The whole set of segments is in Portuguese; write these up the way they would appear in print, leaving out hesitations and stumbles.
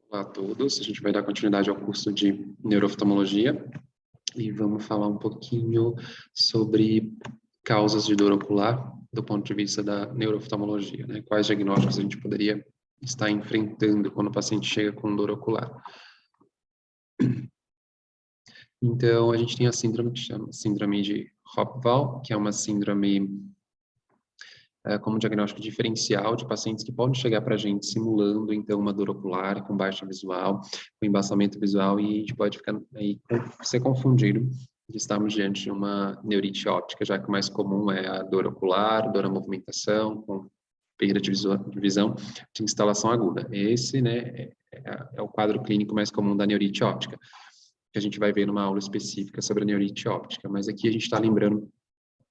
Olá a todos, a gente vai dar continuidade ao curso de neurooftalmologia e vamos falar um pouquinho sobre causas de dor ocular do ponto de vista da neurooftalmologia, né? Quais diagnósticos a gente poderia estar enfrentando quando o paciente chega com dor ocular. Então, a gente tem a síndrome que chama síndrome de Hopwell, que é uma síndrome como diagnóstico diferencial de pacientes que podem chegar para a gente simulando, então, uma dor ocular com baixa visual, com embaçamento visual, e a gente pode ficar aí, ser confundido de estarmos diante de uma neurite óptica, já que o mais comum é a dor ocular, dor à movimentação, com perda de visão de instalação aguda. Esse, né, é o quadro clínico mais comum da neurite óptica, que a gente vai ver numa aula específica sobre a neurite óptica, mas aqui a gente está lembrando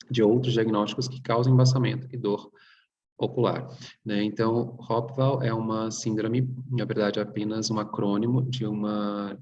de outros diagnósticos que causam embaçamento e dor ocular, né? Então, Hopwell é uma síndrome, na verdade, apenas um acrônimo de uma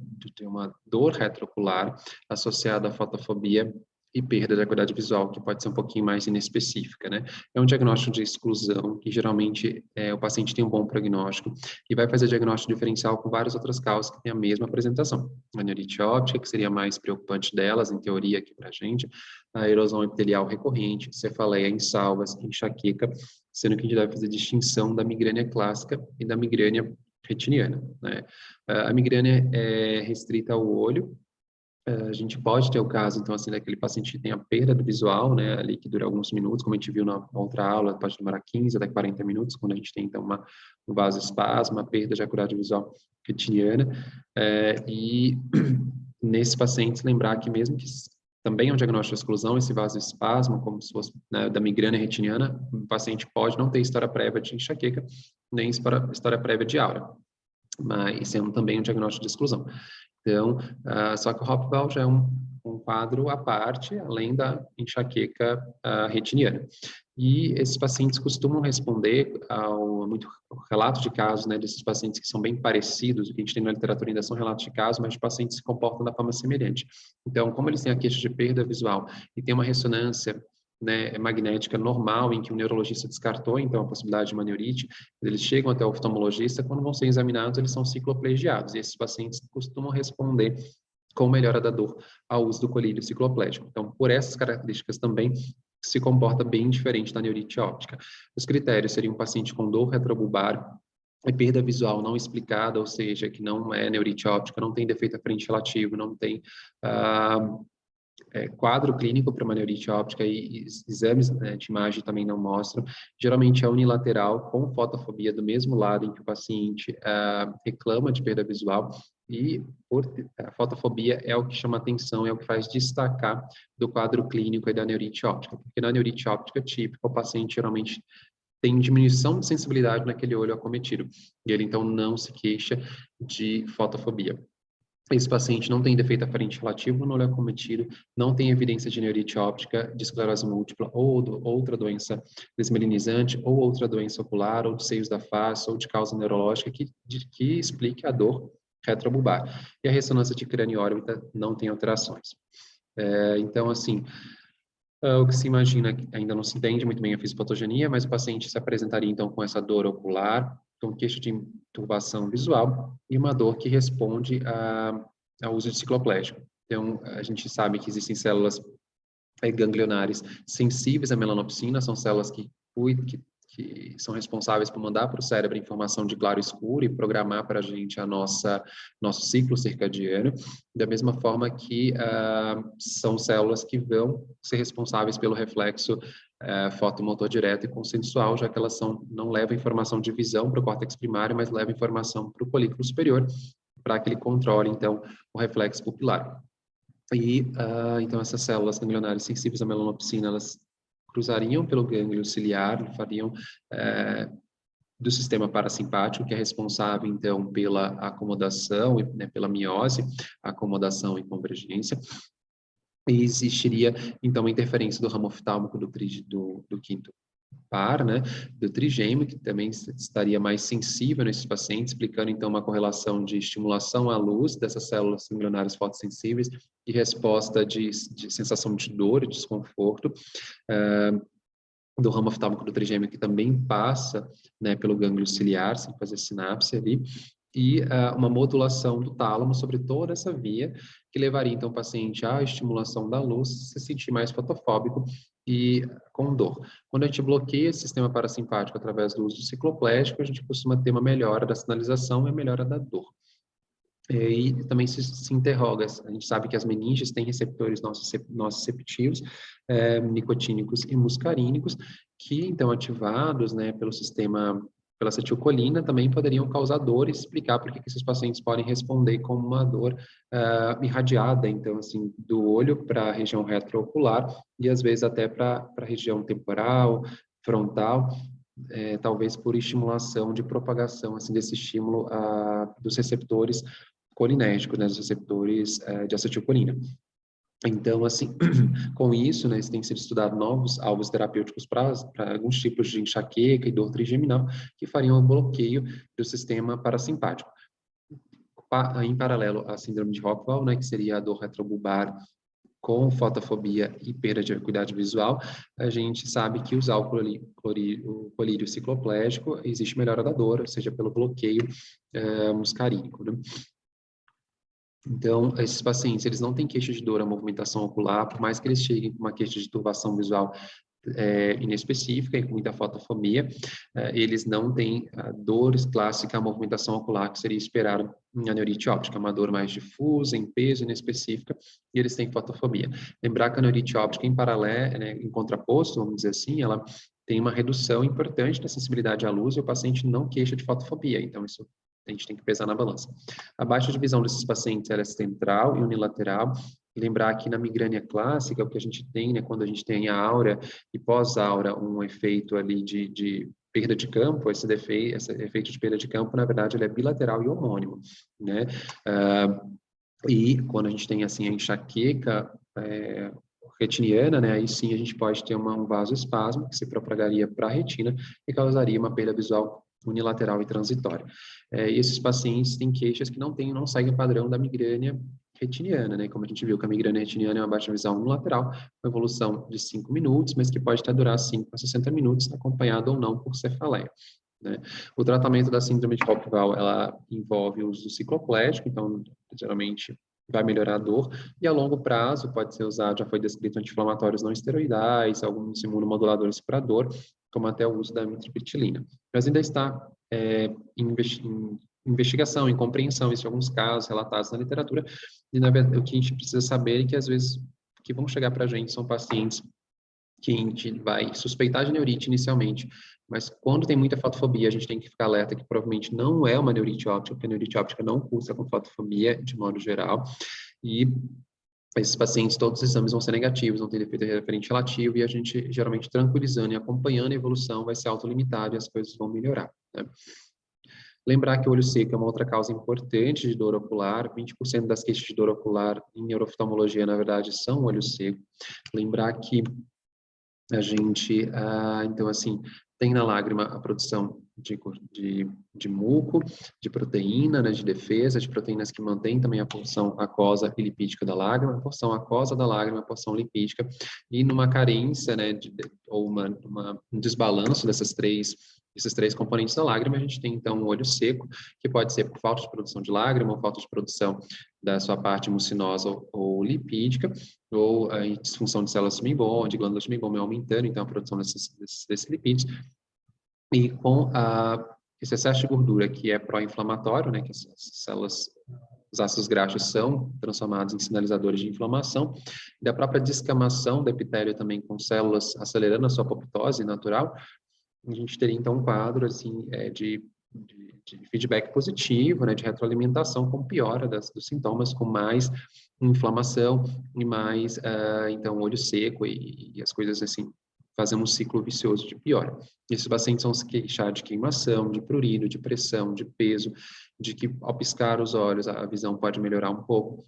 dor retroocular associada à fotofobia e perda de acuidade visual, que pode ser um pouquinho mais inespecífica, né? É um diagnóstico de exclusão, que geralmente o paciente tem um bom prognóstico e vai fazer diagnóstico diferencial com várias outras causas que têm a mesma apresentação. A neurite óptica, que seria a mais preocupante delas, em teoria, aqui para a gente, a erosão epitelial recorrente, cefaleia em salvas, enxaqueca, sendo que a gente deve fazer distinção da migrânia clássica e da migrânia retiniana, né? A migrânia é restrita ao olho. A gente pode ter o caso, então, assim, daquele paciente que tem a perda do visual, né, ali que dura alguns minutos, como a gente viu na outra aula, pode demorar 15 até 40 minutos, quando a gente tem, então, um vasoespasmo, uma perda de acuidade visual retiniana, e nesses pacientes, lembrar que mesmo que também é um diagnóstico de exclusão, esse vasoespasmo, como se fosse, né, da migrânia retiniana, o paciente pode não ter história prévia de enxaqueca, nem história prévia de aura, mas sendo também um diagnóstico de exclusão. Então, só que o Hopwell já é um quadro à parte, além da enxaqueca retiniana. E esses pacientes costumam responder ao muito relato de casos, né, desses pacientes que são bem parecidos, o que a gente tem na literatura ainda são relatos de casos, mas de pacientes que se comportam da forma semelhante. Então, como eles têm a queixa de perda visual e tem uma ressonância, né, magnética normal, em que o neurologista descartou, então, a possibilidade de uma neurite, eles chegam até o oftalmologista, quando vão ser examinados, eles são cicloplegiados, e esses pacientes costumam responder com melhora da dor ao uso do colírio cicloplégico. Então, por essas características também, se comporta bem diferente da neurite óptica. Os critérios seriam um paciente com dor retrobulbar, e perda visual não explicada, ou seja, que não é neurite óptica, não tem defeito aparente relativo, não tem quadro clínico para uma neurite óptica e exames, né, de imagem também não mostram. Geralmente é unilateral, com fotofobia do mesmo lado em que o paciente reclama de perda visual, e a fotofobia é o que chama atenção, é o que faz destacar do quadro clínico e da neurite óptica, porque na neurite óptica típica, o paciente geralmente tem diminuição de sensibilidade naquele olho acometido, e ele então não se queixa de fotofobia. Esse paciente não tem defeito aferente relativo no olho acometido, não tem evidência de neurite óptica, de esclerose múltipla, ou outra doença desmelinizante, ou outra doença ocular, ou de seios da face, ou de causa neurológica que explique a dor retrobulbar. E a ressonância de crânio e órbita não tem alterações. Então, assim, o que se imagina, ainda não se entende muito bem a fisiopatogenia, mas o paciente se apresentaria, então, com essa dor ocular, com queixa de turbação visual e uma dor que responde ao uso de cicloplégico. Então, a gente sabe que existem células ganglionares sensíveis à melanopsina, são células que são responsáveis por mandar para o cérebro informação de claro e escuro e programar para a gente nosso ciclo circadiano, da mesma forma que são células que vão ser responsáveis pelo reflexo fotomotor direto e consensual, já que elas não levam informação de visão para o córtex primário, mas levam informação para o folículo superior, para que ele controle, então, o reflexo pupilar. E, então, essas células ganglionares sensíveis à melanopsina, elas cruzariam pelo gânglio ciliar, fariam do sistema parasimpático, que é responsável, então, pela acomodação, né, pela miose, acomodação e convergência. E existiria, então, a interferência do ramo oftálmico do quinto par, né, do trigêmeo, que também estaria mais sensível nesses pacientes, explicando, então, uma correlação de estimulação à luz dessas células ganglionares fotossensíveis e resposta de sensação de dor e desconforto, do ramo oftálmico do trigêmeo, que também passa, né, pelo gânglio ciliar, sem fazer sinapse ali, e uma modulação do tálamo sobre toda essa via, que levaria, então, o paciente à estimulação da luz, se sentir mais fotofóbico e com dor. Quando a gente bloqueia esse sistema parasimpático através do uso do cicloplégico, a gente costuma ter uma melhora da sinalização e a melhora da dor. E também se interroga, a gente sabe que as meninges têm receptores nociceptivos, nicotínicos e muscarínicos, que, então, ativados, né, pelo sistema, pela acetilcolina, também poderiam causar dor e explicar por que esses pacientes podem responder com uma dor irradiada, então, assim, do olho para a região retroocular e, às vezes, até para a região temporal, frontal, talvez por estimulação de propagação, assim, desse estímulo dos receptores colinérgicos, né, dos receptores de acetilcolina. Então, assim, com isso, né, tem sido estudado novos alvos terapêuticos para alguns tipos de enxaqueca e dor trigeminal que fariam o bloqueio do sistema parasimpático. Em paralelo à síndrome de Rockwell, né, que seria a dor retrobulbar com fotofobia e perda de acuidade visual, a gente sabe que usar o colírio cicloplégico existe melhora da dor, seja pelo bloqueio muscarínico, né? Então, esses pacientes, eles não têm queixa de dor à movimentação ocular, por mais que eles cheguem com uma queixa de turbação visual inespecífica e com muita fotofobia, eles não têm dores clássicas à movimentação ocular, que seria esperado em aneurite óptica, uma dor mais difusa, em peso, inespecífica, e eles têm fotofobia. Lembrar que a aneurite óptica, em paralelo, né, em contraposto, vamos dizer assim, ela tem uma redução importante da sensibilidade à luz e o paciente não queixa de fotofobia, então isso a gente tem que pesar na balança. A baixa de visão desses pacientes é central e unilateral. Lembrar que na migrânia clássica, o que a gente tem, né, quando a gente tem a aura e pós-aura, um efeito ali de perda de campo, esse efeito de perda de campo, na verdade, ele é bilateral e homônimo, né? E quando a gente tem, assim, a enxaqueca retiniana, né, aí sim a gente pode ter um vasoespasmo que se propagaria para a retina e causaria uma perda visual unilateral e transitória. E esses pacientes têm queixas que não seguem o padrão da migrânia retiniana, né? Como a gente viu que a migrânia retiniana é uma baixa visão unilateral, com evolução de 5 minutos, mas que pode até durar 5 a 60 minutos, acompanhado ou não por cefaleia, né? O tratamento da síndrome de Rockwell, ela envolve o uso do cicloplégico, então, geralmente, vai melhorar a dor, e a longo prazo pode ser usado, já foi descrito, anti-inflamatórios não esteroidais, alguns imunomoduladores para dor, como até o uso da amitriptilina. Mas ainda está em investigação, em compreensão, em alguns casos relatados na literatura, e na verdade, o que a gente precisa saber é que, às vezes, que vão chegar para a gente são pacientes que a gente vai suspeitar de neurite inicialmente, mas quando tem muita fotofobia, a gente tem que ficar alerta que provavelmente não é uma neurite óptica, porque a neurite óptica não cursa com fotofobia, de modo geral, e esses pacientes, todos os exames vão ser negativos, não tem defeito referente relativo, e a gente, geralmente, tranquilizando e acompanhando a evolução, vai ser autolimitado e as coisas vão melhorar, né? Lembrar que o olho seco é uma outra causa importante de dor ocular, 20% das queixas de dor ocular em neuroftalmologia, na verdade, são olho seco. Lembrar que a gente, então, assim, tem na lágrima a produção de muco, de proteína, né, de defesa, de proteínas que mantêm também a porção aquosa e lipídica da lágrima, a porção aquosa da lágrima, a porção lipídica, e numa carência, né, ou um desbalanço esses três componentes da lágrima, a gente tem, então, um olho seco, que pode ser por falta de produção de lágrima, ou falta de produção da sua parte mucinosa ou lipídica, ou a disfunção de células de Meibomian, de glândulas de Meibomian aumentando, então, a produção desses lipídios. E com esse excesso de gordura, que é pró-inflamatório, né, que as células, os ácidos graxos são transformados em sinalizadores de inflamação, e da própria descamação do epitélio também com células acelerando a sua apoptose natural, a gente teria, então, um quadro, assim, de feedback positivo, né, de retroalimentação com piora dos sintomas, com mais inflamação e mais, então, olho seco e as coisas, assim, fazendo um ciclo vicioso de piora. Esses pacientes vão se queixar de queimação, de prurido, de pressão, de peso, de que ao piscar os olhos a visão pode melhorar um pouco,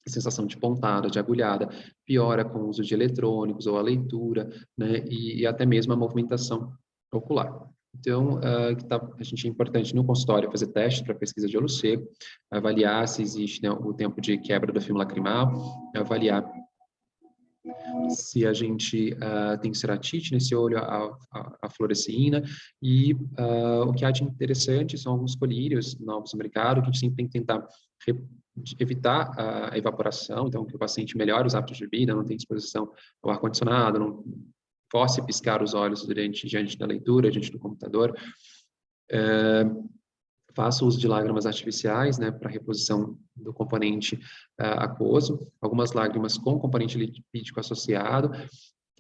sensação de pontada, de agulhada, piora com o uso de eletrônicos ou a leitura, né, e até mesmo a movimentação ocular. Então, a gente é importante no consultório fazer testes para pesquisa de olho seco, avaliar se existe, né, o tempo de quebra do filme lacrimal, avaliar Se a gente tem ceratite nesse olho, a fluoresceína, e o que há de interessante são alguns colírios novos no mercado, que a gente sempre tem que tentar evitar a evaporação, então que o paciente melhore os hábitos de vida, não tenha exposição ao ar-condicionado, não force piscar os olhos diante da leitura, diante do computador. Faço uso de lágrimas artificiais, né, para reposição do componente aquoso, algumas lágrimas com componente lipídico associado,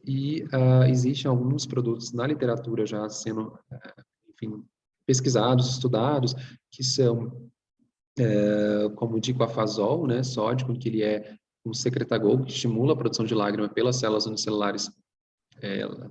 e existem alguns produtos na literatura já sendo, enfim, pesquisados, estudados, que são como o diclofasol, né, sódico, que ele é um secretagogue que estimula a produção de lágrima pelas células unicelulares,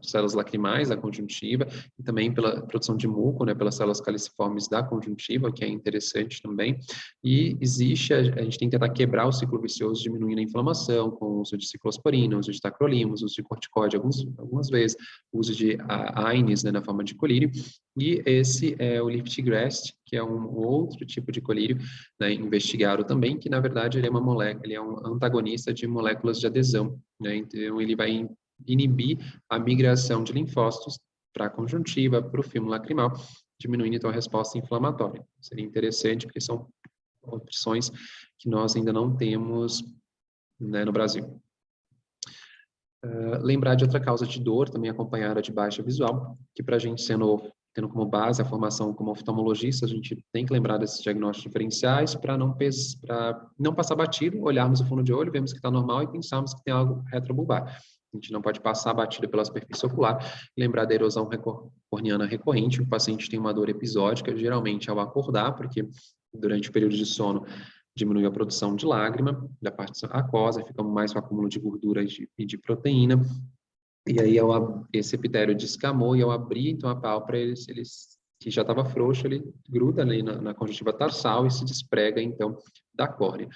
células lacrimais da conjuntiva, e também pela produção de muco, né, pelas células caliciformes da conjuntiva, que é interessante também. E existe, a gente tem que tentar quebrar o ciclo vicioso, diminuindo a inflamação, com o uso de ciclosporina, uso de tacrolimus, uso de corticóide algumas vezes, uso de AINES, né, na forma de colírio. E esse é o Liftigrast, que é um outro tipo de colírio, né, investigado também, que na verdade ele é uma molécula, ele é um antagonista de moléculas de adesão, né, então ele vai inibir a migração de linfócitos para a conjuntiva, para o filme lacrimal, diminuindo então a resposta inflamatória. Seria interessante, porque são opções que nós ainda não temos, né, no Brasil. Lembrar de outra causa de dor, também acompanhada de baixa visual, que para a gente tendo como base a formação como oftalmologista, a gente tem que lembrar desses diagnósticos diferenciais para não passar batido, olharmos o fundo de olho, vemos que está normal e pensarmos que tem algo retrobulbar. A gente não pode passar batido pela superfície ocular e lembrar da erosão corneana recorrente. O paciente tem uma dor episódica, geralmente ao acordar, porque durante o período de sono diminui a produção de lágrima da parte aquosa, fica mais com acúmulo de gordura e de proteína. E aí esse epitélio descamou e ao abrir então a pálpebra, que já estava frouxo, ele gruda ali na conjuntiva tarsal e se desprega então da córnea.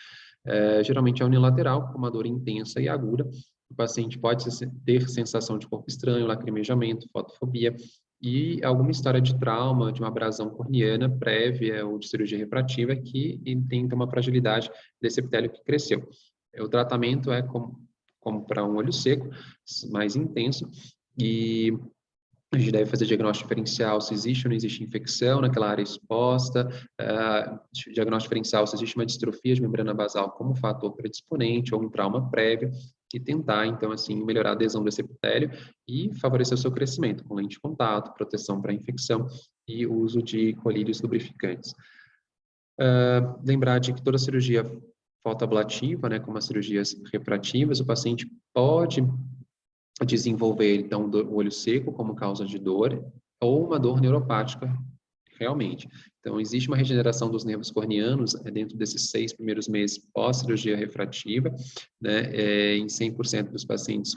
Geralmente é unilateral, com uma dor intensa e aguda. O paciente pode ter sensação de corpo estranho, lacrimejamento, fotofobia e alguma história de trauma, de uma abrasão corneana prévia ou de cirurgia refrativa que tem então uma fragilidade desse epitélio que cresceu. O tratamento é como para um olho seco, mais intenso, e a gente deve fazer diagnóstico diferencial se existe ou não existe infecção naquela área exposta, diagnóstico diferencial se existe uma distrofia de membrana basal como fator predisponente ou um trauma prévio, e tentar, então, assim, melhorar a adesão desse epitélio e favorecer o seu crescimento, com lente de contato, proteção para infecção e uso de colírios lubrificantes. Lembrar de que toda cirurgia fotoablativa, né, como as cirurgias refrativas, o paciente pode desenvolver, então, o olho seco como causa de dor ou uma dor neuropática, realmente. Então, existe uma regeneração dos nervos corneanos dentro desses 6 primeiros meses pós-cirurgia refrativa, né, em 100% dos pacientes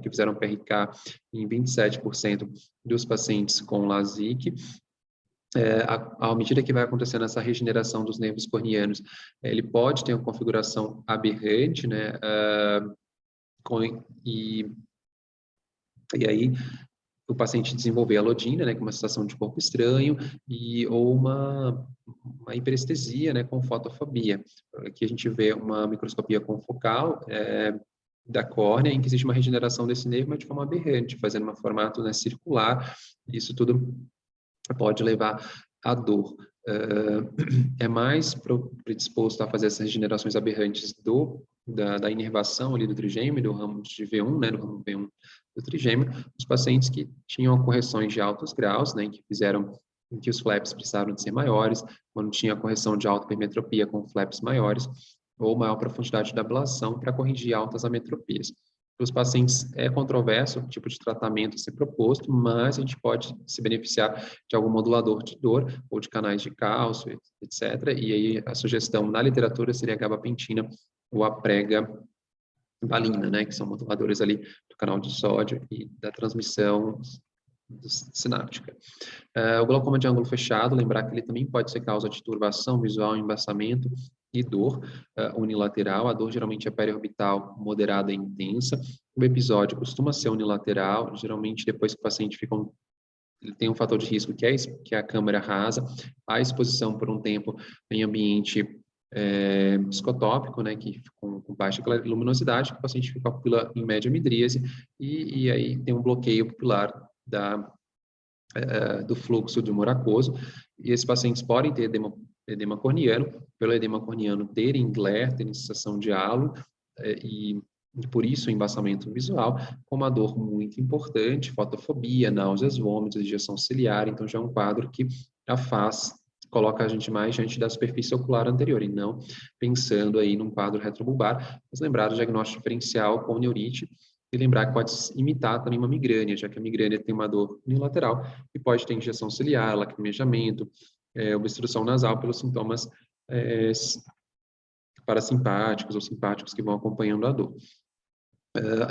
que fizeram PRK, em 27% dos pacientes com LASIK. À medida que vai acontecendo essa regeneração dos nervos corneanos, ele pode ter uma configuração aberrante, né, e aí o paciente desenvolver alodínia, né, que é uma sensação de corpo estranho, ou uma hiperestesia, né, com fotofobia. Aqui a gente vê uma microscopia confocal da córnea, em que existe uma regeneração desse nervo, mas de forma aberrante, fazendo um formato, né, circular. Isso tudo pode levar à dor. É mais predisposto a fazer essas regenerações aberrantes da inervação ali do trigêmeo, do ramo de V1, né, do ramo V1 do trigêmeo, os pacientes que tinham correções de altos graus, né, em que os flaps precisaram de ser maiores, quando tinha correção de alta hipermetropia com flaps maiores, ou maior profundidade da ablação para corrigir altas ametropias. Para os pacientes é controverso o tipo de tratamento a ser proposto, mas a gente pode se beneficiar de algum modulador de dor ou de canais de cálcio, etc. E aí a sugestão na literatura seria a gabapentina ou a pregabalina, né, que são moduladores ali do canal de sódio e da transmissão sináptica. O glaucoma de ângulo fechado, lembrar que ele também pode ser causa de turbação visual, embaçamento e dor unilateral. A dor geralmente é periorbital, moderada e intensa. O episódio costuma ser unilateral, geralmente depois que o paciente ele tem um fator de risco que é a câmara rasa, a exposição por um tempo em ambiente psicotópico, né, que com baixa luminosidade, que o paciente fica com a pupila em média midríase, e aí tem um bloqueio pupilar do fluxo do humor aquoso, e esses pacientes podem ter edema corneano, pelo edema corneano terem glare, terem sensação de halo, e por isso o embaçamento visual, com uma dor muito importante, fotofobia, náuseas, vômitos, injeção ciliar, então já é um quadro que coloca a gente mais diante da superfície ocular anterior, e não pensando aí num quadro retrobulbar, mas lembrar do diagnóstico diferencial com neurite, e lembrar que pode imitar também uma migrânia, já que a migrânia tem uma dor unilateral e pode ter injeção ciliar, lacrimejamento, obstrução nasal pelos sintomas parasimpáticos ou simpáticos que vão acompanhando a dor.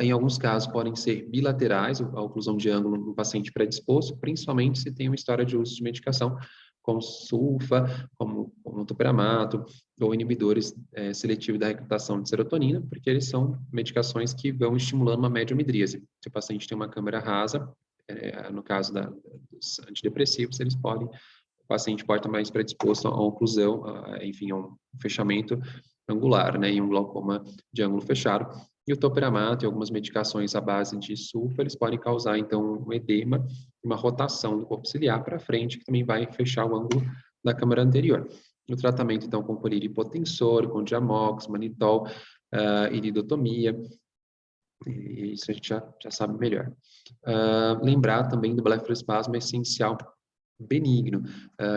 Em alguns casos, podem ser bilaterais, a oclusão de ângulo no paciente predisposto, principalmente se tem uma história de uso de medicação, como sulfa, como topiramate, ou inibidores seletivos da recaptação de serotonina, porque eles são medicações que vão estimulando uma mediomidríase. Se o paciente tem uma câmara rasa, no caso dos antidepressivos, o paciente pode estar mais predisposto a uma oclusão, enfim, a um fechamento angular, né, e um glaucoma de ângulo fechado. E o topiramate e algumas medicações à base de sulfa, eles podem causar, então, um edema, uma rotação do corpo ciliar para frente, que também vai fechar o ângulo da câmara anterior. O tratamento, então, com colírio hipotensor, com diamox, manitol, iridotomia, e isso a gente já sabe melhor. Lembrar também do blefaroespasmo essencial benigno.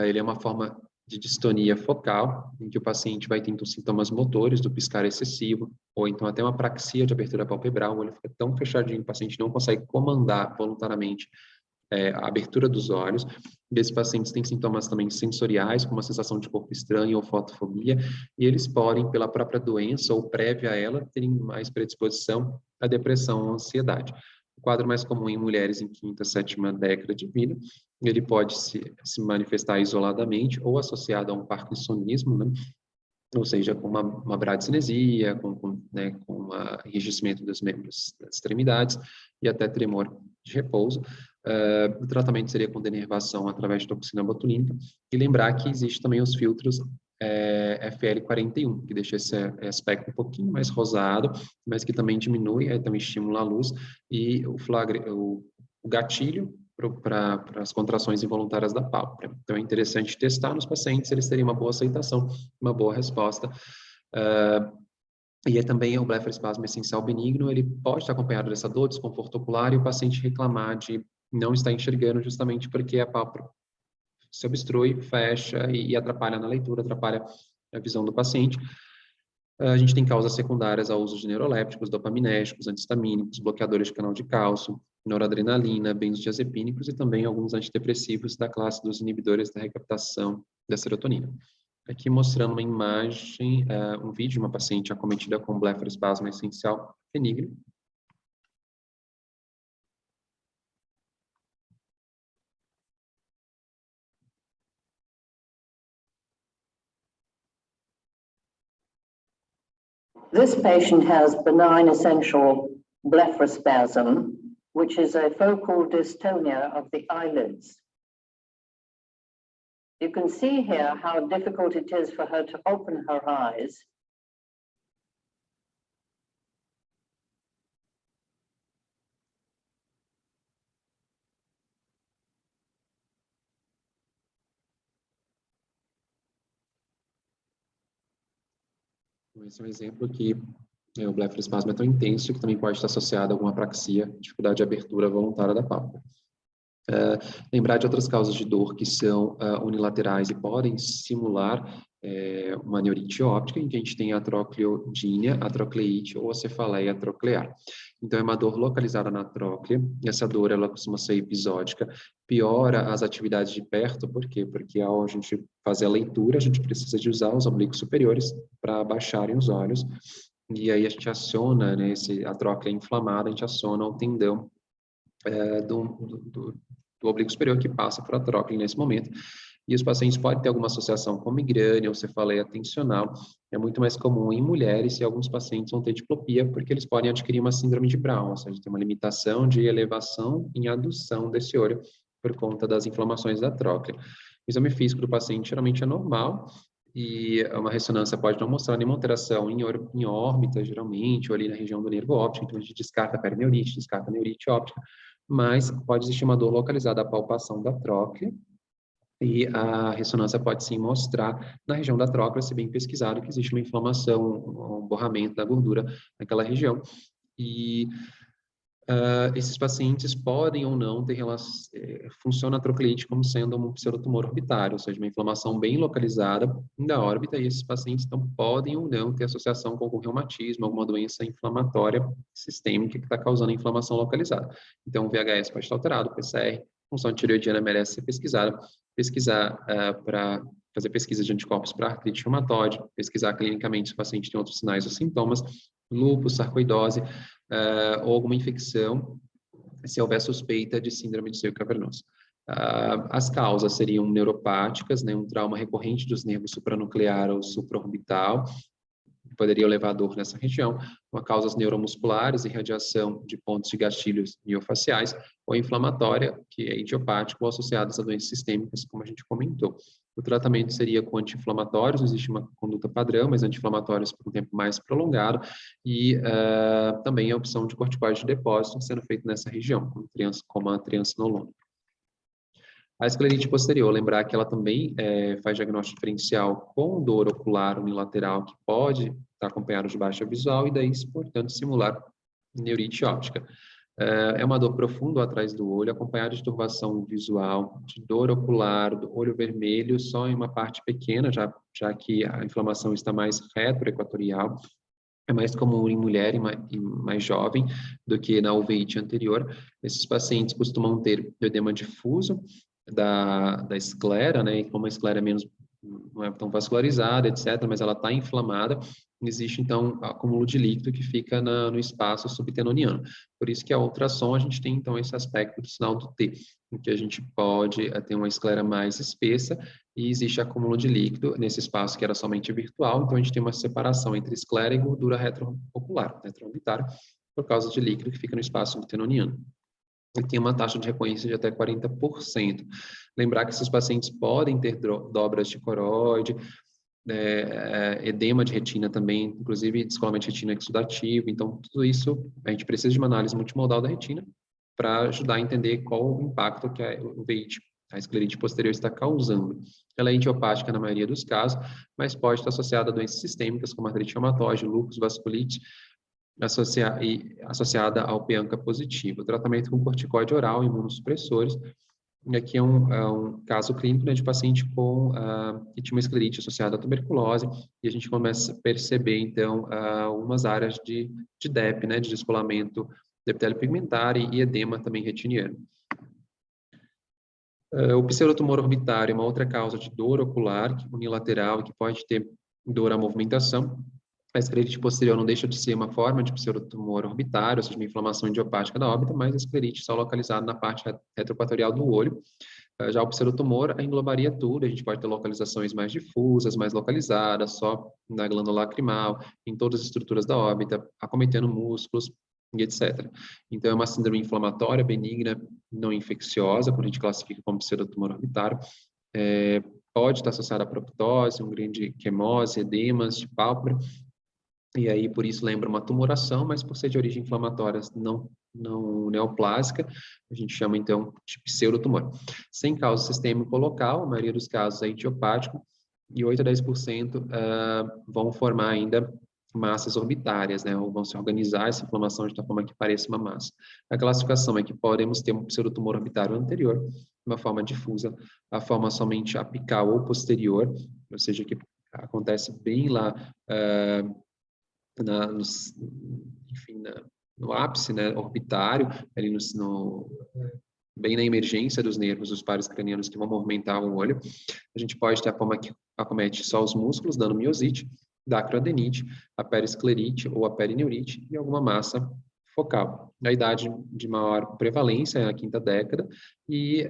Ele é uma forma de distonia focal, em que o paciente vai tendo sintomas motores do piscar excessivo, ou então até uma apraxia de abertura palpebral, o olho fica tão fechadinho que o paciente não consegue comandar voluntariamente a abertura dos olhos. Esses pacientes têm sintomas também sensoriais, como a sensação de corpo estranho ou fotofobia, e eles podem, pela própria doença ou prévia a ela, terem mais predisposição à depressão ou ansiedade. O quadro mais comum em mulheres em quinta, sétima década de vida, ele pode se manifestar isoladamente ou associado a um parkinsonismo, né? Ou seja, com uma bradicinesia, com um enrijecimento dos membros das extremidades e até tremor de repouso. O tratamento seria com denervação através de toxina botulínica, e lembrar que existe também os filtros FL41, que deixa esse aspecto um pouquinho mais rosado, mas que também diminui, também estimula a luz, e o gatilho para as contrações involuntárias da pálpebra. Então, é interessante testar nos pacientes, eles teriam uma boa aceitação, uma boa resposta. E também o blefaroespasmo essencial benigno, ele pode estar acompanhado dessa dor, desconforto ocular, e o paciente reclamar de não estar enxergando, justamente porque a pálpebra se obstrui, fecha e atrapalha na leitura, atrapalha a visão do paciente. A gente tem causas secundárias ao uso de neurolépticos, dopaminérgicos, antihistamínicos, bloqueadores de canal de cálcio, noradrenalina, benzodiazepínicos e também alguns antidepressivos da classe dos inibidores da recaptação da serotonina. Aqui mostrando uma imagem, um vídeo de uma paciente acometida com blefaroespasmo essencial benigno. This patient has benign essential blepharospasm, which is a focal dystonia of the eyelids. You can see here how difficult it is for her to open her eyes. Esse é um exemplo que o blefaroespasmo é tão intenso que também pode estar associado a alguma apraxia, dificuldade de abertura voluntária da pálpebra. Lembrar de outras causas de dor que são unilaterais e podem simular uma neurite óptica, em que a gente tem a trocleodínia, a trocleite ou a cefaleia troclear. Então, é uma dor localizada na tróclea, e essa dor ela costuma ser episódica, piora as atividades de perto, por quê? Porque ao a gente fazer a leitura, a gente precisa de usar os oblíquos superiores para baixarem os olhos, e aí a gente aciona, né, a tróclea inflamada, a gente aciona o tendão do oblíquo superior que passa por a tróclea nesse momento. E os pacientes podem ter alguma associação com migrânia ou cefaleia tensional. É muito mais comum em mulheres, e alguns pacientes vão ter diplopia porque eles podem adquirir uma síndrome de Brown, ou seja, tem uma limitação de elevação em adução desse olho por conta das inflamações da tróclea. O exame físico do paciente geralmente é normal, e uma ressonância pode não mostrar nenhuma alteração em órbita, geralmente, ou ali na região do nervo óptico, então a gente descarta a perineurite, descarta a neurite óptica, mas pode existir uma dor localizada à palpação da tróclea, e a ressonância pode sim mostrar na região da tróclea, se bem pesquisado, que existe uma inflamação, um borramento da gordura naquela região, e esses pacientes podem ou não ter relação, funciona a trocleite como sendo um pseudotumor orbitário, ou seja, uma inflamação bem localizada da órbita, e esses pacientes então podem ou não ter associação com algum reumatismo, alguma doença inflamatória sistêmica que está causando inflamação localizada. Então, o VHS pode estar alterado, o PCR, função tireoidiana merece ser pesquisada, pesquisar para fazer pesquisa de anticorpos para artrite reumatoide, pesquisar clinicamente se o paciente tem outros sinais ou sintomas, lúpus, sarcoidose, ou alguma infecção, se houver suspeita de síndrome de seio cavernoso. As causas seriam neuropáticas, né, um trauma recorrente dos nervos supranuclear ou supraorbital, poderia levar a dor nessa região, uma causas neuromusculares, irradiação de pontos de gatilhos miofaciais, ou inflamatória, que é idiopática ou associada a doenças sistêmicas, como a gente comentou. O tratamento seria com anti-inflamatórios, existe uma conduta padrão, mas anti-inflamatórios por um tempo mais prolongado, e também a opção de corticoide de depósito sendo feito nessa região, como a triancinolona. A esclerite posterior, lembrar que ela também faz diagnóstico diferencial com dor ocular unilateral, que pode estar acompanhado de baixa visual, e daí, portanto, simular neurite óptica. É uma dor profunda atrás do olho, acompanhada de turbação visual, de dor ocular, do olho vermelho, só em uma parte pequena, já que a inflamação está mais retroequatorial. É mais comum em mulher e mais jovem do que na uveíte anterior. Esses pacientes costumam ter edema difuso da esclera, né? E como a esclera não é tão vascularizada, etc., mas ela está inflamada, existe, então, acúmulo de líquido que fica no espaço subtenoniano. Por isso que a ultrassom, a gente tem, então, esse aspecto do sinal do T, em que a gente pode ter uma esclera mais espessa e existe acúmulo de líquido nesse espaço que era somente virtual, então a gente tem uma separação entre esclera e gordura retroocular, retroorbitária, por causa de líquido que fica no espaço subtenoniano. E tem uma taxa de recorrência de até 40%. Lembrar que esses pacientes podem ter dobras de coroide, edema de retina também, inclusive descolamento de retina exudativo. Então, tudo isso, a gente precisa de uma análise multimodal da retina para ajudar a entender qual o impacto que a uveíte, a esclerite posterior, está causando. Ela é idiopática na maioria dos casos, mas pode estar associada a doenças sistêmicas, como artrite reumatoide, lúpus, vasculite, associada ao PANCA positivo. O tratamento com corticoide oral, imunossupressores. E aqui é um caso clínico, né, de paciente que tinha uma esclerite associada à tuberculose, e a gente começa a perceber, então, umas áreas de DEP, né, de descolamento do epitélio pigmentar e edema também retiniano. O pseudotumor orbitário é uma outra causa de dor ocular unilateral, que pode ter dor à movimentação. A esclerite posterior não deixa de ser uma forma de pseudotumor orbitário, ou seja, uma inflamação idiopática da órbita, mas a esclerite só localizada na parte retroequatorial do olho. Já o pseudotumor englobaria tudo, a gente pode ter localizações mais difusas, mais localizadas, só na glândula lacrimal, em todas as estruturas da órbita, acometendo músculos, e etc. Então, é uma síndrome inflamatória, benigna, não infecciosa, quando a gente classifica como pseudotumor orbitário. Pode estar associada a proptose, um grande quemose, edemas de pálpebra, e aí, por isso, lembra uma tumoração, mas por ser de origem inflamatória não neoplásica, a gente chama, então, de pseudotumor. Sem causa sistêmica ou local, a maioria dos casos é idiopático, e 8 a 10% vão formar ainda massas orbitárias, né, ou vão se organizar essa inflamação de tal forma que pareça uma massa. A classificação é que podemos ter um pseudotumor orbitário anterior, uma forma difusa, a forma somente apical ou posterior, ou seja, que acontece bem lá no ápice, né, orbitário, ali bem na emergência dos nervos, dos pares cranianos que vão movimentar o olho. A gente pode ter a forma que acomete só os músculos, dando miosite, dacroadenite, a perisclerite ou a perineurite e alguma massa focal. A idade de maior prevalência é a quinta década e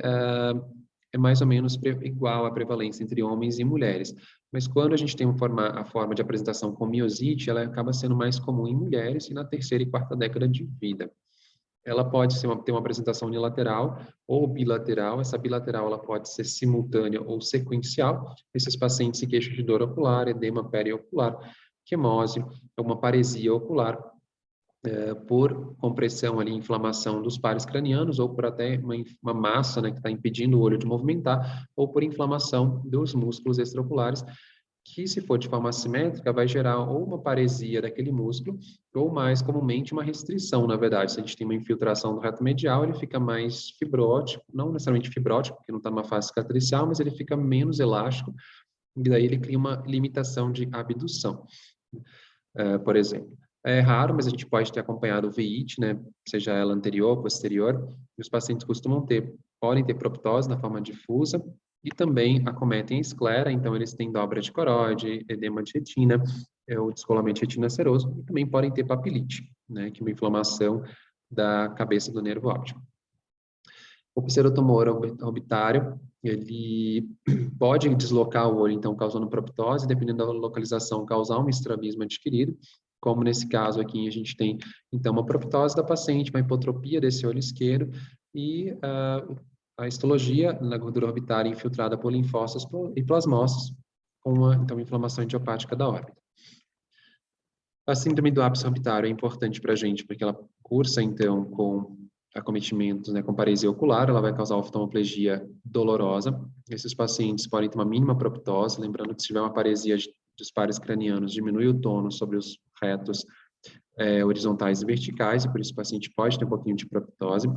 é mais ou menos igual a prevalência entre homens e mulheres. Mas quando a gente tem a forma de apresentação com miosite, ela acaba sendo mais comum em mulheres e na terceira e quarta década de vida. ela pode ter uma apresentação unilateral ou bilateral. Essa bilateral ela pode ser simultânea ou sequencial. Esses pacientes se queixam de dor ocular, edema periocular, quimose, uma paresia ocular, por compressão ali, inflamação dos pares cranianos, ou por até uma massa, né, que está impedindo o olho de movimentar, ou por inflamação dos músculos extraoculares, que, se for de forma assimétrica, vai gerar ou uma paresia daquele músculo, ou mais comumente uma restrição, na verdade. Se a gente tem uma infiltração do reto medial, ele fica mais fibrótico, não necessariamente fibrótico, porque não está numa fase cicatricial, mas ele fica menos elástico, e daí ele cria uma limitação de abdução, por exemplo. É raro, mas a gente pode ter acompanhado veite, né, seja ela anterior ou posterior, e os pacientes podem ter proptose na forma difusa, e também acometem esclera, então eles têm dobra de coroide, edema de retina, o descolamento de retina seroso, e também podem ter papilite, né, que é uma inflamação da cabeça do nervo óptico. O pseudotumor orbitário, ele pode deslocar o olho, então, causando proptose, dependendo da localização, causar um estrabismo adquirido, como nesse caso aqui a gente tem, então, uma proptose da paciente, uma hipotropia desse olho esquerdo e a histologia na gordura orbitária infiltrada por linfócitos e plasmócitos, com uma, então, inflamação idiopática da órbita. A síndrome do ápice orbitário é importante para a gente, porque ela cursa, então, com acometimentos, né, com paresia ocular, ela vai causar oftalmoplegia dolorosa. Esses pacientes podem ter uma mínima proptose, lembrando que se tiver uma paresia dos pares cranianos, diminui o tônus sobre os retos horizontais e verticais, e por isso o paciente pode ter um pouquinho de proptose.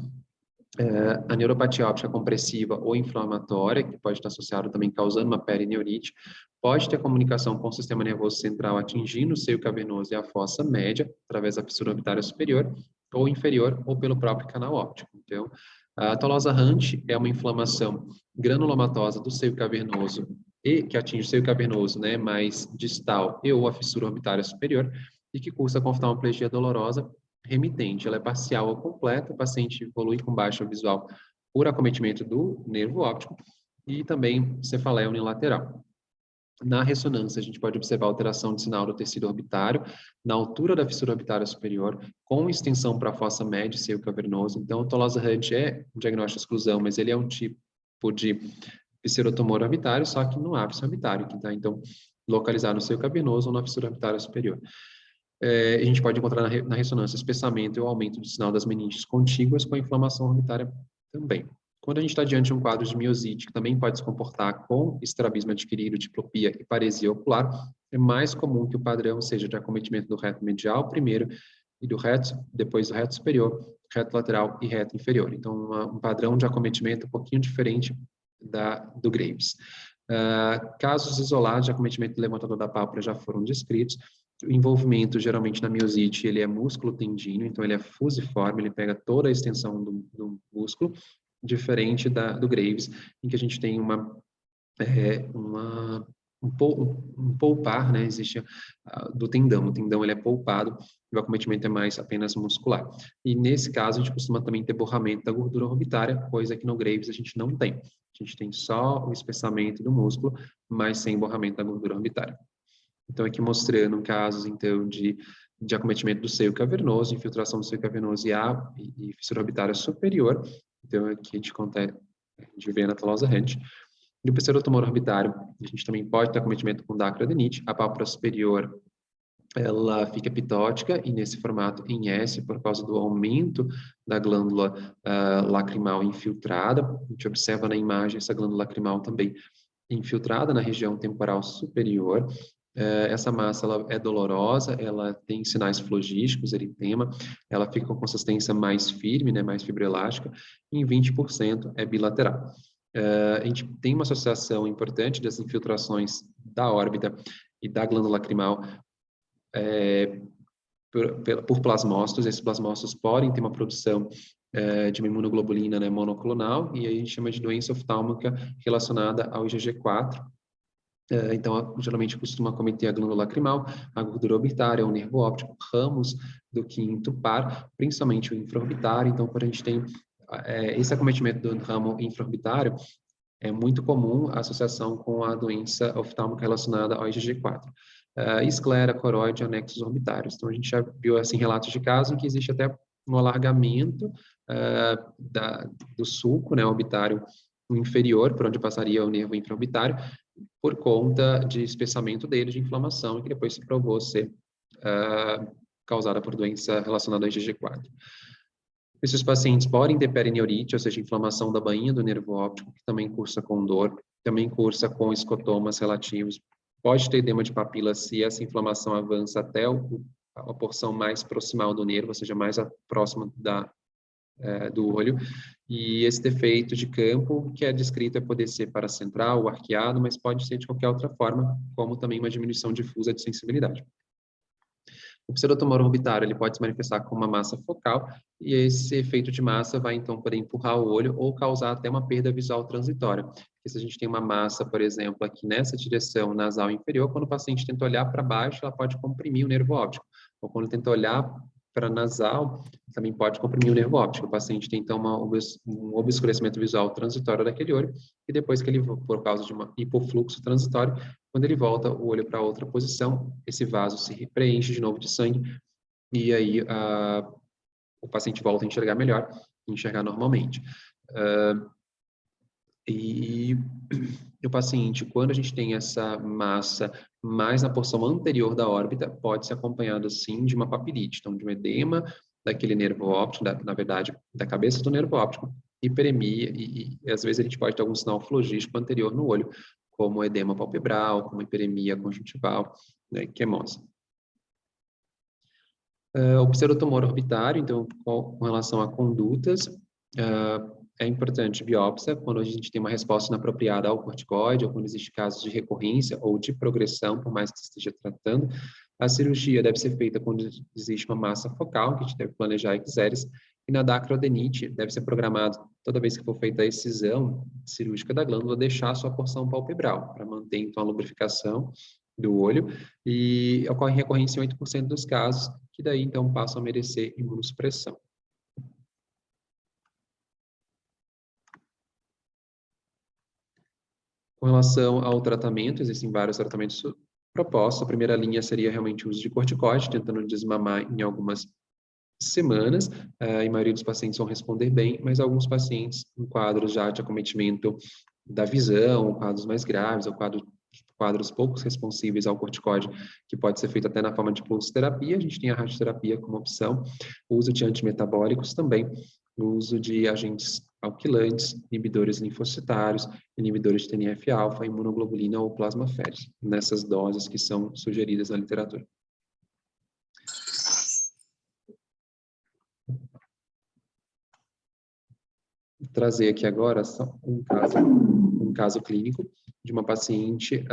A neuropatia óptica compressiva ou inflamatória, que pode estar associada também causando uma perineurite, pode ter comunicação com o sistema nervoso central atingindo o seio cavernoso e a fossa média, através da fissura orbitária superior ou inferior, ou pelo próprio canal óptico. Então, a tolosa Hunt é uma inflamação granulomatosa do seio cavernoso, e que atinge o seio cavernoso, né, mais distal e ou a fissura orbitária superior, e que cursa com oftalmoplegia dolorosa remitente. Ela é parcial ou completa, o paciente evolui com baixa visual por acometimento do nervo óptico e também cefaleia unilateral. Na ressonância, a gente pode observar alteração de sinal do tecido orbitário na altura da fissura orbitária superior, com extensão para a fossa média e seio cavernoso. Então, o tolosa Hunt é um diagnóstico de exclusão, mas ele é um tipo de pseudotumor orbitário, só que no ápice orbitário, que está, então, localizado no seio cavernoso ou na fissura orbitária superior. A gente pode encontrar na ressonância espessamento e o aumento do sinal das meninges contíguas com a inflamação orbitária também. Quando a gente está diante de um quadro de miosite, que também pode se comportar com estrabismo adquirido, diplopia e paresia ocular, é mais comum que o padrão seja de acometimento do reto medial primeiro e do reto, depois do reto superior, reto lateral e reto inferior. Então, um padrão de acometimento um pouquinho diferente do Graves. Casos isolados de acometimento do levantador da pálpebra já foram descritos. O envolvimento, geralmente, na miosite, ele é músculo tendíneo, então ele é fusiforme, ele pega toda a extensão do músculo, diferente do Graves, em que a gente tem um polpar, né, existe do tendão. O tendão ele é polpado e o acometimento é mais apenas muscular. E nesse caso, a gente costuma também ter borramento da gordura orbitária, coisa que no Graves a gente não tem. A gente tem só o espessamento do músculo, mas sem borramento da gordura orbitária. Então, aqui mostrando casos, então, de acometimento do seio cavernoso, infiltração do seio cavernoso e fissura orbitária superior. Então, aqui a gente vê na tolosa Hunt. E o pseudotumor orbitário, a gente também pode ter acometimento com dacroadenite. A pálpebra superior, ela fica epitótica e nesse formato em S, por causa do aumento da glândula lacrimal infiltrada. A gente observa na imagem essa glândula lacrimal também infiltrada na região temporal superior. Essa massa ela é dolorosa, ela tem sinais flogísticos, eritema, ela fica com consistência mais firme, né, mais fibroelástica, e em 20% é bilateral. A gente tem uma associação importante das infiltrações da órbita e da glândula lacrimal por plasmócitos. Esses plasmócitos podem ter uma produção de uma imunoglobulina, né, monoclonal, e aí a gente chama de doença oftálmica relacionada ao IgG4. Então, geralmente costuma acometer a glândula lacrimal, a gordura orbitária, o nervo óptico, ramos do quinto par, principalmente o infraorbitário. Então, quando a gente tem esse acometimento do ramo infraorbitário, é muito comum a associação com a doença oftálmica relacionada ao IgG4. Esclera, coroide, anexos orbitários. Então, a gente já viu assim, relatos de casos em que existe até um alargamento do sulco, né, orbitário inferior, por onde passaria o nervo infraorbitário, por conta de espessamento dele, de inflamação, que depois se provou ser causada por doença relacionada ao IgG4. Esses pacientes podem ter perineurite, ou seja, inflamação da bainha do nervo óptico, que também cursa com dor, também cursa com escotomas relativos. Pode ter edema de papila se essa inflamação avança até a porção mais proximal do nervo, ou seja, mais próxima do olho. E esse defeito de campo, que é descrito, poder ser paracentral ou arqueado, mas pode ser de qualquer outra forma, como também uma diminuição difusa de sensibilidade. O pseudotumor orbitário, ele pode se manifestar com uma massa focal, e esse efeito de massa vai, então, poder empurrar o olho ou causar até uma perda visual transitória. Porque se a gente tem uma massa, por exemplo, aqui nessa direção nasal inferior, quando o paciente tenta olhar para baixo, ela pode comprimir o nervo óptico. Ou quando tenta olhar para nasal, também pode comprimir o nervo óptico. O paciente tem, então, um obscurecimento visual transitório daquele olho, e depois que ele, por causa de um hipofluxo transitório, quando ele volta o olho para outra posição, esse vaso se preenche de novo de sangue, e aí o paciente volta a enxergar melhor, enxergar normalmente. E o paciente, quando a gente tem essa massa mais na porção anterior da órbita, pode ser acompanhado, sim, de uma papilite, então de um edema daquele nervo óptico, na verdade, da cabeça do nervo óptico, hiperemia, e às vezes a gente pode ter algum sinal flogístico anterior no olho, como edema palpebral, como hiperemia conjuntival, né, quemose. O pseudotumor orbitário, então, com relação a condutas, é importante biópsia quando a gente tem uma resposta inapropriada ao corticoide, ou quando existe casos de recorrência ou de progressão, por mais que esteja tratando. A cirurgia deve ser feita quando existe uma massa focal, que a gente deve planejar exéresis, e na dacroadenite deve ser programado, toda vez que for feita a excisão cirúrgica da glândula, deixar a sua porção palpebral, para manter, então, a lubrificação do olho, e ocorre recorrência em 8% dos casos, que daí, então, passam a merecer imunossupressão. Com relação ao tratamento, existem vários tratamentos propostos. A primeira linha seria realmente o uso de corticoide, tentando desmamar em algumas semanas. A maioria dos pacientes vão responder bem, mas alguns pacientes em quadros já de acometimento da visão, quadros mais graves, ou quadros poucos responsíveis ao corticoide, que pode ser feito até na forma de pulsoterapia. A gente tem a radioterapia como opção, o uso de antimetabólicos também, o uso de agentes alquilantes, inibidores linfocitários, inibidores de TNF-alfa, imunoglobulina ou plasmaférese, nessas doses que são sugeridas na literatura. Vou trazer aqui agora só um caso clínico de uma paciente.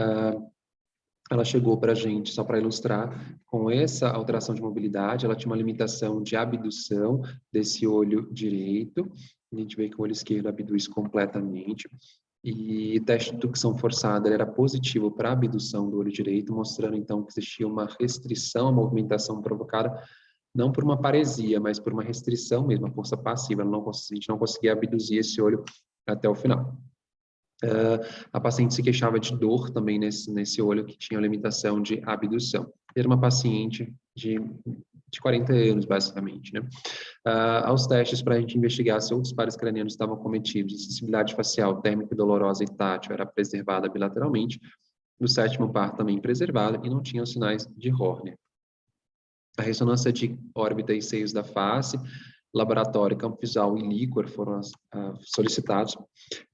Ela chegou para a gente, só para ilustrar, com essa alteração de mobilidade, ela tinha uma limitação de abdução desse olho direito. A gente vê que o olho esquerdo abduz completamente. E o teste de indução forçada era positivo para a abdução do olho direito, mostrando então que existia uma restrição à movimentação provocada, não por uma paresia, mas por uma restrição mesmo, a força passiva. A gente não conseguia abduzir esse olho até o final. A paciente se queixava de dor também nesse olho que tinha limitação de abdução. Era uma paciente de 40 anos, basicamente, né? Aos testes para a gente investigar se outros pares cranianos estavam cometidos, a sensibilidade facial, térmica, dolorosa e tátil era preservada bilateralmente, no sétimo par também preservada e não tinham sinais de Horner. A ressonância de órbita e seios da face, laboratório, campo visual e líquor foram solicitados,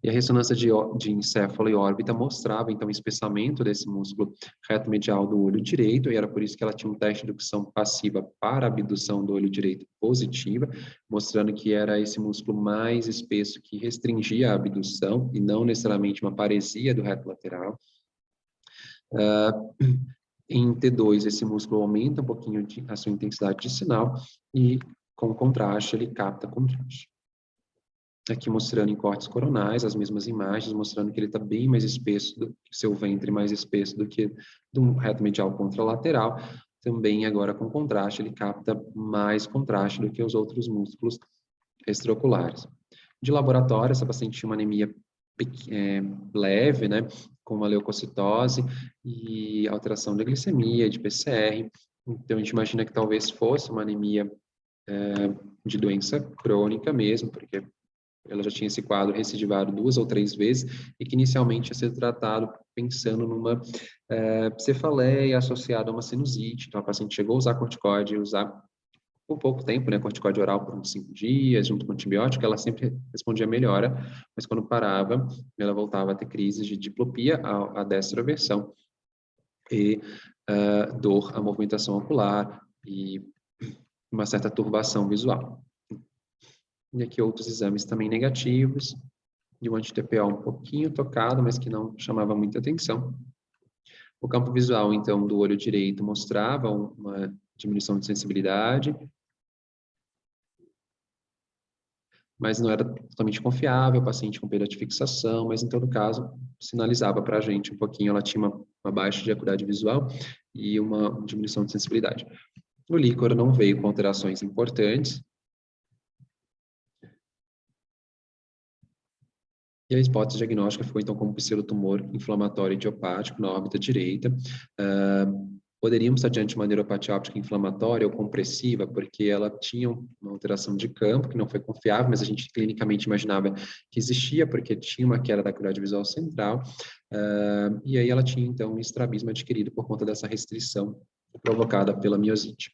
e a ressonância de encéfalo e órbita mostrava, então, o espessamento desse músculo reto medial do olho direito, e era por isso que ela tinha um teste de indução passiva para abdução do olho direito positiva, mostrando que era esse músculo mais espesso que restringia a abdução, e não necessariamente uma paresia do reto lateral. Em T2, esse músculo aumenta um pouquinho a sua intensidade de sinal, e com contraste, ele capta contraste. Aqui mostrando em cortes coronais, as mesmas imagens, mostrando que ele está bem mais espesso, seu ventre mais espesso do que do reto medial contralateral. Também agora com contraste, ele capta mais contraste do que os outros músculos extraoculares. De laboratório, essa paciente tinha uma anemia leve, né, com uma leucocitose e alteração da glicemia, de PCR. Então, a gente imagina que talvez fosse uma anemia de doença crônica mesmo, porque ela já tinha esse quadro recidivado 2 ou 3 vezes, e que inicialmente ia ser tratado pensando numa cefaleia associada a uma sinusite. Então, a paciente chegou a usar corticoide, usar por pouco tempo, né, corticoide oral por uns 5 dias, junto com antibiótico, ela sempre respondia melhora, mas quando parava, ela voltava a ter crises de diplopia, a destroversão, e dor à movimentação ocular, e uma certa turbação visual. E aqui outros exames também negativos, de um anti-TPO um pouquinho tocado, mas que não chamava muita atenção. O campo visual, então, do olho direito mostrava uma diminuição de sensibilidade, mas não era totalmente confiável, paciente com perda de fixação, mas em todo caso, sinalizava para a gente um pouquinho, ela tinha uma baixa de acuidade visual e uma diminuição de sensibilidade. O líquor não veio com alterações importantes. E a hipótese diagnóstica ficou, então, como pseudotumor inflamatório idiopático na órbita direita. Poderíamos estar diante de uma neuropatia óptica inflamatória ou compressiva, porque ela tinha uma alteração de campo, que não foi confiável, mas a gente clinicamente imaginava que existia, porque tinha uma queda da acuidade visual central, e aí ela tinha, então, um estrabismo adquirido por conta dessa restrição provocada pela miosite.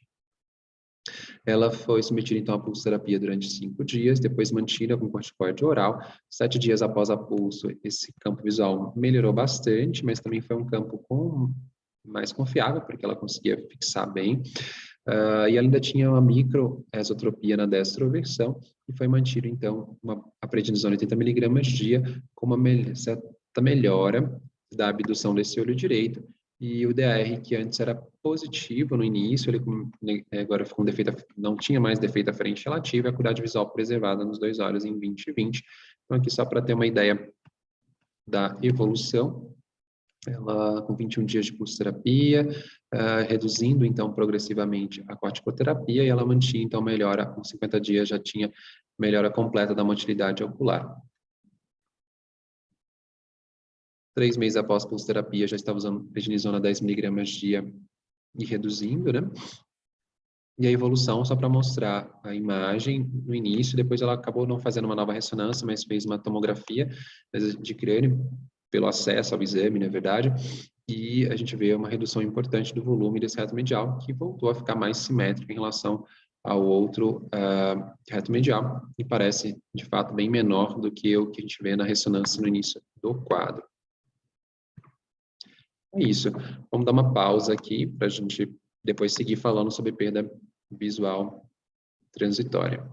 Ela foi submetida, então, à pulsoterapia durante 5 dias, depois mantida com corticoide oral. 7 dias após a pulso, esse campo visual melhorou bastante, mas também foi um campo mais confiável, porque ela conseguia fixar bem. E ela ainda tinha uma microesotropia na destroversão, e foi mantido, então, a prednisona 80 mg dia, com uma certa melhora da abdução desse olho direito, e o DAR, que antes era positivo no início, ele agora ficou não tinha mais defeito aferente relativo, e a acuidade visual preservada nos 2 olhos em 20/20. Então, aqui só para ter uma ideia da evolução, ela com 21 dias de pulsoterapia, reduzindo, então, progressivamente a corticoterapia, e ela mantinha, então, melhora, com 50 dias já tinha melhora completa da motilidade ocular. 3 meses após pulsoterapia, já estava usando prednisona 10 mg dia e reduzindo, né? E a evolução, só para mostrar a imagem no início, depois ela acabou não fazendo uma nova ressonância, mas fez uma tomografia de crânio, pelo acesso ao exame, na verdade, e a gente vê uma redução importante do volume desse reto medial, que voltou a ficar mais simétrico em relação ao outro reto medial, e parece, de fato, bem menor do que o que a gente vê na ressonância no início do quadro. É isso. Vamos dar uma pausa aqui para a gente depois seguir falando sobre perda visual transitória.